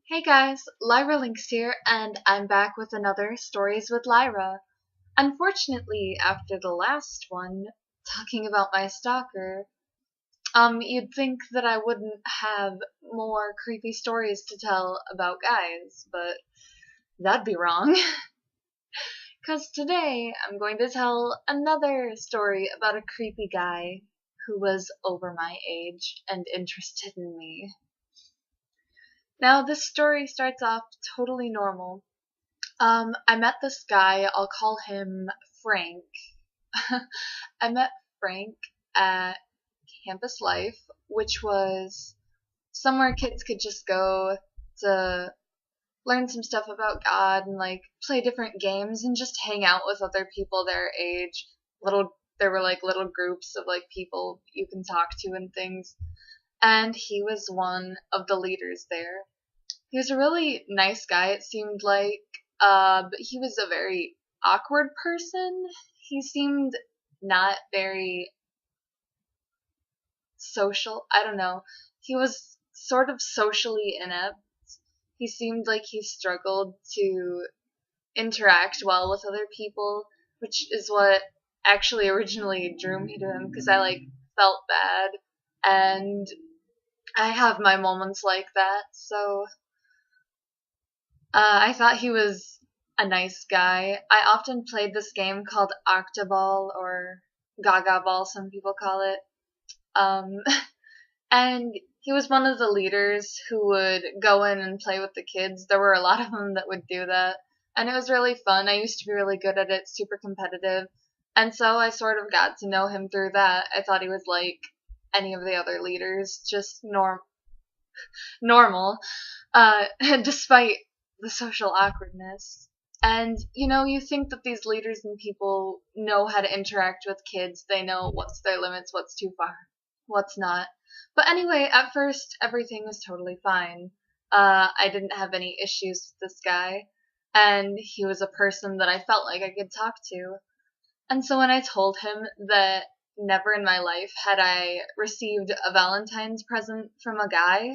Hey guys, Lyra Linx here, and I'm back with another Stories with Lyra. Unfortunately, after the last one, talking about my stalker, you'd think that I wouldn't have more creepy stories to tell about guys, but that'd be wrong. 'Cause today I'm going to tell another story about a creepy guy who was over my age and interested in me. Now, this story starts off totally normal. I met this guy, I'll call him Frank. I met Frank at Campus Life, which was somewhere kids could just go to learn some stuff about God and like play different games and just hang out with other people their age. There were like little groups of like people you can talk to and things. And he was one of the leaders there. He was a really nice guy, it seemed like, but he was a very awkward person. He seemed not very social. I don't know. He was sort of socially inept. He seemed like he struggled to interact well with other people, which is what actually originally drew me to him because I like felt bad and I have my moments like that. So I thought he was a nice guy. I often played this game called Octoball or Gaga Ball, some people call it. Um, and he was one of the leaders who would go in and play with the kids. There were a lot of them that would do that. And it was really fun. I used to be really good at it, super competitive. And so I sort of got to know him through that. I thought he was like any of the other leaders, just normal, despite the social awkwardness. And you think that these leaders and people know how to interact with kids. They know what's their limits, what's too far, what's not. But anyway, at first, everything was totally fine. I didn't have any issues with this guy, and he was a person that I felt like I could talk to. And so when I told him that never in my life had I received a Valentine's present from a guy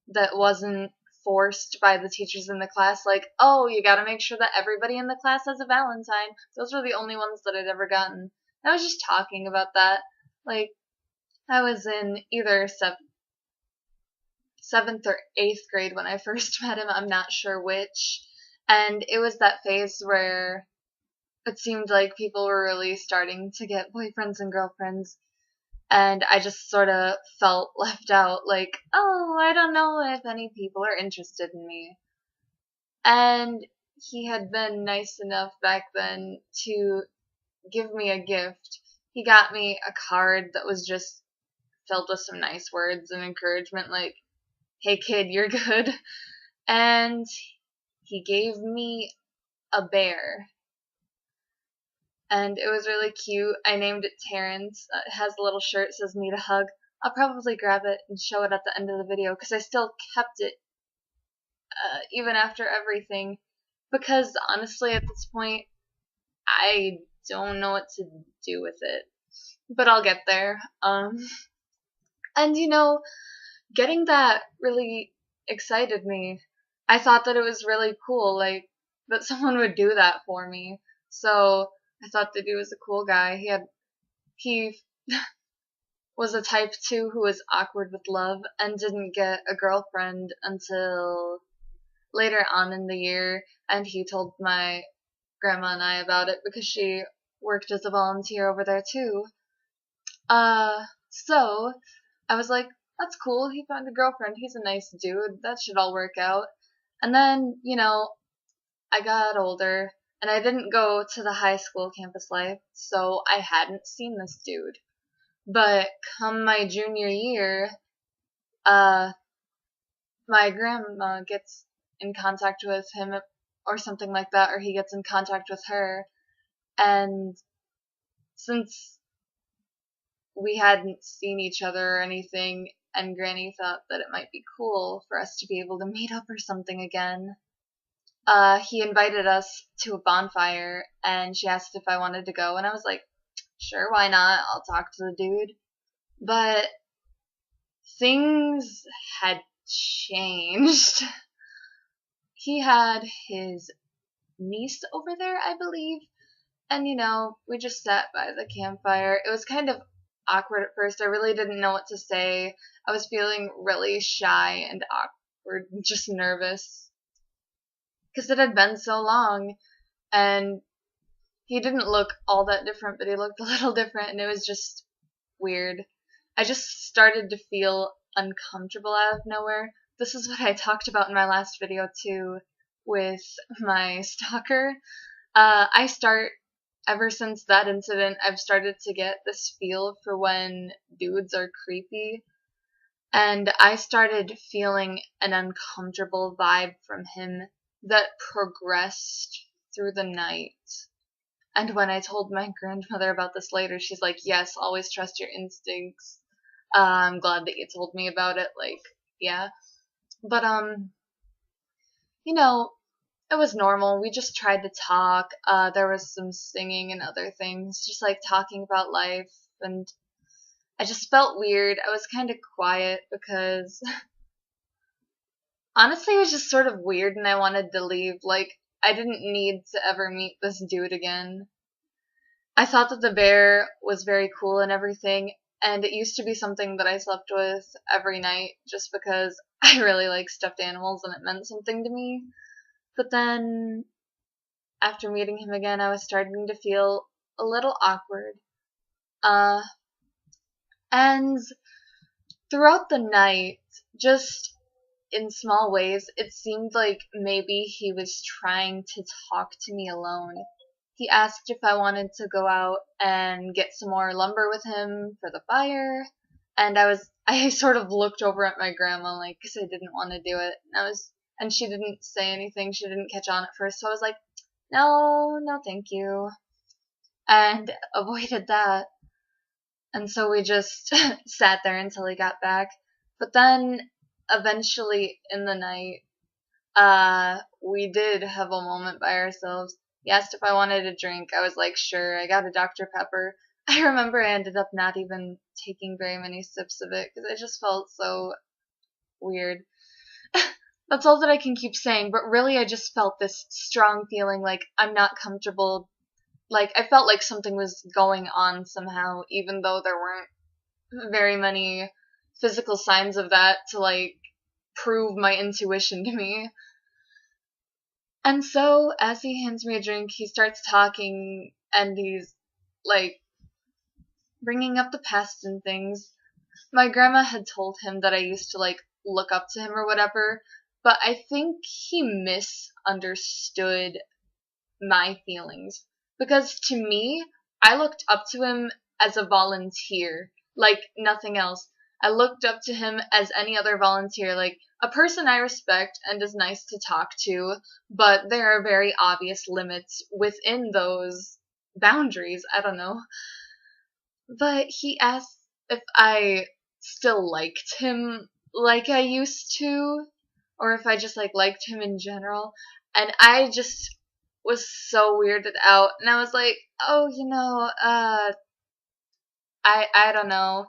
that wasn't forced by the teachers in the class, like, oh, you gotta make sure that everybody in the class has a Valentine. Those were the only ones that I'd ever gotten. I was just talking about that. Like, I was in either seventh or eighth grade when I first met him. I'm not sure which. And it was that phase where it seemed like people were really starting to get boyfriends and girlfriends. And I just sort of felt left out, like, oh, I don't know if any people are interested in me. And he had been nice enough back then to give me a gift. He got me a card that was just filled with some nice words and encouragement, like, hey kid, you're good. And he gave me a bear. And it was really cute. I named it Terrence. It has a little shirt, says need a hug. I'll probably grab it and show it at the end of the video because I still kept it even after everything. Because honestly, at this point, I don't know what to do with it. But I'll get there. And getting that really excited me. I thought that it was really cool, like, that someone would do that for me. So I thought that he was a cool guy. He was a type 2 who was awkward with love and didn't get a girlfriend until later on in the year, and he told my grandma and I about it because she worked as a volunteer over there too. So I was like, that's cool, he found a girlfriend, he's a nice dude, that should all work out. And then, I got older, and I didn't go to the high school campus life, so I hadn't seen this dude. But come my junior year, my grandma gets in contact with him or something like that, or he gets in contact with her. And since we hadn't seen each other or anything, and Granny thought that it might be cool for us to be able to meet up or something again, he invited us to a bonfire, and she asked if I wanted to go, and I was like, sure, why not? I'll talk to the dude. But things had changed. he had his niece over there, I believe. And, we just sat by the campfire. It was kind of awkward at first. I really didn't know what to say. I was feeling really shy and awkward, just nervous. Because it had been so long. And he didn't look all that different, but he looked a little different, and it was just weird. I just started to feel uncomfortable out of nowhere. This is what I talked about in my last video, too, with my stalker. Ever since that incident, I've started to get this feel for when dudes are creepy. And I started feeling an uncomfortable vibe from him that progressed through the night. And when I told my grandmother about this later, she's like, yes, always trust your instincts. I'm glad that you told me about it. Like, yeah. But, it was normal. We just tried to talk. There was some singing and other things, just like talking about life. And I just felt weird. I was kind of quiet because honestly, it was just sort of weird and I wanted to leave. Like, I didn't need to ever meet this dude again. I thought that the bear was very cool and everything, and it used to be something that I slept with every night just because I really like stuffed animals and it meant something to me. But then, after meeting him again, I was starting to feel a little awkward. And throughout the night, just in small ways, it seemed like maybe he was trying to talk to me alone. He asked if I wanted to go out and get some more lumber with him for the fire, and I sort of looked over at my grandma, like, because I didn't want to do it, and she didn't say anything, she didn't catch on at first, so I was like, no, thank you, and avoided that, and so we just sat there until he got back, but then, eventually, in the night, we did have a moment by ourselves. He asked if I wanted a drink. I was like, sure. I got a Dr. Pepper. I remember I ended up not even taking very many sips of it because I just felt so weird. That's all that I can keep saying, but really I just felt this strong feeling like I'm not comfortable. Like, I felt like something was going on somehow, even though there weren't very many physical signs of that to, like, prove my intuition to me. And so, as he hands me a drink, he starts talking, and he's, like, bringing up the past and things. My grandma had told him that I used to, like, look up to him or whatever, but I think he misunderstood my feelings. Because to me, I looked up to him as a volunteer, like nothing else. I looked up to him as any other volunteer, like a person I respect and is nice to talk to, but there are very obvious limits within those boundaries. I don't know. But he asked if I still liked him like I used to, or if I just, like, liked him in general. And I just was so weirded out, and I was like, oh, I don't know.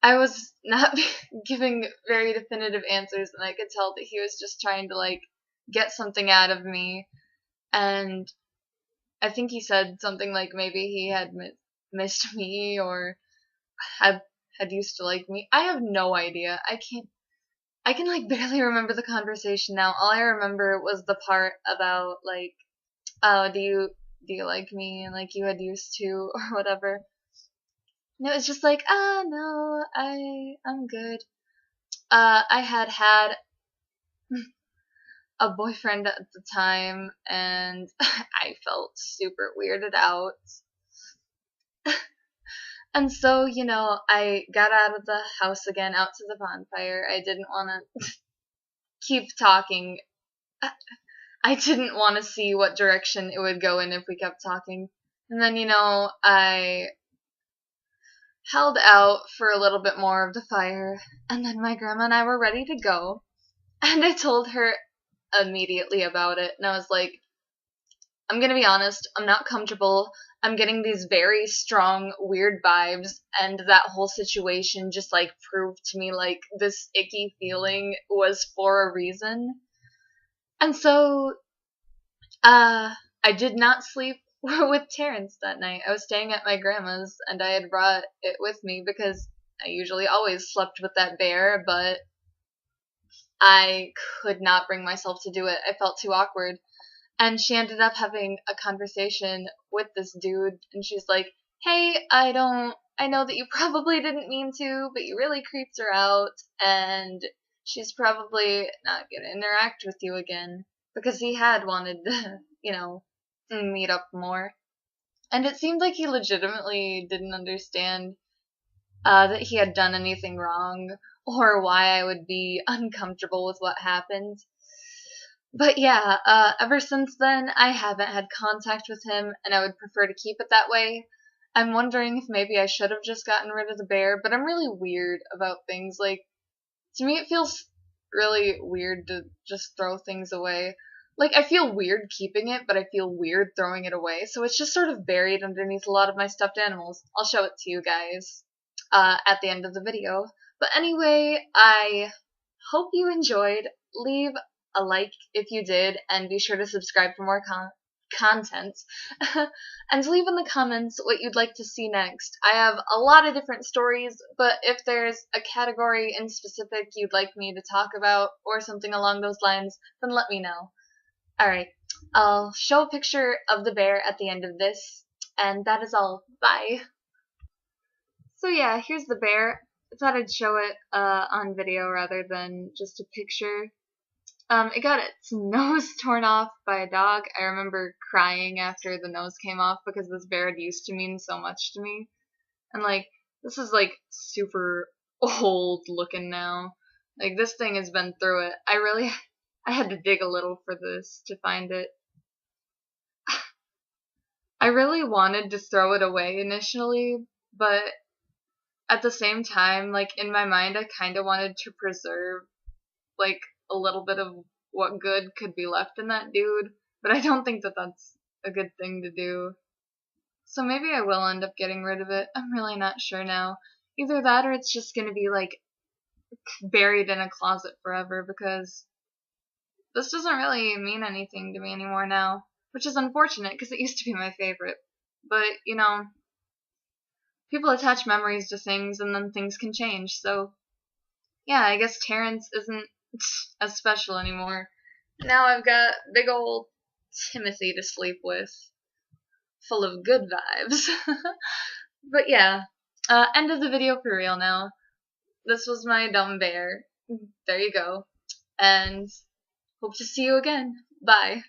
I was not giving very definitive answers, and I could tell that he was just trying to, like, get something out of me. And I think he said something like maybe he had missed me or had used to like me. I have no idea. I can, like, barely remember the conversation now. All I remember was the part about, like, oh, do you like me, and, like, you had used to, or whatever. And it was just like, no, I'm good. I had a boyfriend at the time, and I felt super weirded out. And so, I got out of the house again, out to the bonfire. I didn't want to keep talking. I didn't want to see what direction it would go in if we kept talking. And then, I held out for a little bit more of the fire, and then my grandma and I were ready to go. And I told her immediately about it, and I was like, I'm gonna be honest, I'm not comfortable. I'm getting these very strong, weird vibes, and that whole situation just, like, proved to me, like, this icky feeling was for a reason. And so, I did not sleep with Terrence that night. I was staying at my grandma's, and I had brought it with me because I usually always slept with that bear, but I could not bring myself to do it. I felt too awkward. And she ended up having a conversation with this dude, and she's like, "Hey, I know that you probably didn't mean to, but you really creeped her out, and she's probably not gonna interact with you again." Because he had wanted to, meet up more. And it seemed like he legitimately didn't understand that he had done anything wrong or why I would be uncomfortable with what happened. But yeah, ever since then, I haven't had contact with him, and I would prefer to keep it that way. I'm wondering if maybe I should have just gotten rid of the bear, but I'm really weird about things. Like, to me, it feels really weird to just throw things away. Like, I feel weird keeping it, but I feel weird throwing it away, so it's just sort of buried underneath a lot of my stuffed animals. I'll show it to you guys at the end of the video. But anyway, I hope you enjoyed. Leave a like if you did, and be sure to subscribe for more content. And leave in the comments what you'd like to see next. I have a lot of different stories, but if there's a category in specific you'd like me to talk about, or something along those lines, then let me know. Alright, I'll show a picture of the bear at the end of this, and that is all. Bye! So yeah, here's the bear. I thought I'd show it on video rather than just a picture. It got its nose torn off by a dog. I remember crying after the nose came off because this bear had used to mean so much to me. And like, this is like super old looking now. Like, this thing has been through it. I had to dig a little for this to find it. I really wanted to throw it away initially, but at the same time, like, in my mind, I kind of wanted to preserve, like, a little bit of what good could be left in that dude, but I don't think that that's a good thing to do. So maybe I will end up getting rid of it. I'm really not sure now. Either that or it's just gonna be, like, buried in a closet forever, because this doesn't really mean anything to me anymore now, which is unfortunate because it used to be my favorite. But, people attach memories to things and then things can change, so yeah, I guess Terrence isn't as special anymore. Now I've got big old Timothy to sleep with, full of good vibes. But yeah, end of the video for real now. This was my dumb bear. There you go. And hope to see you again. Bye.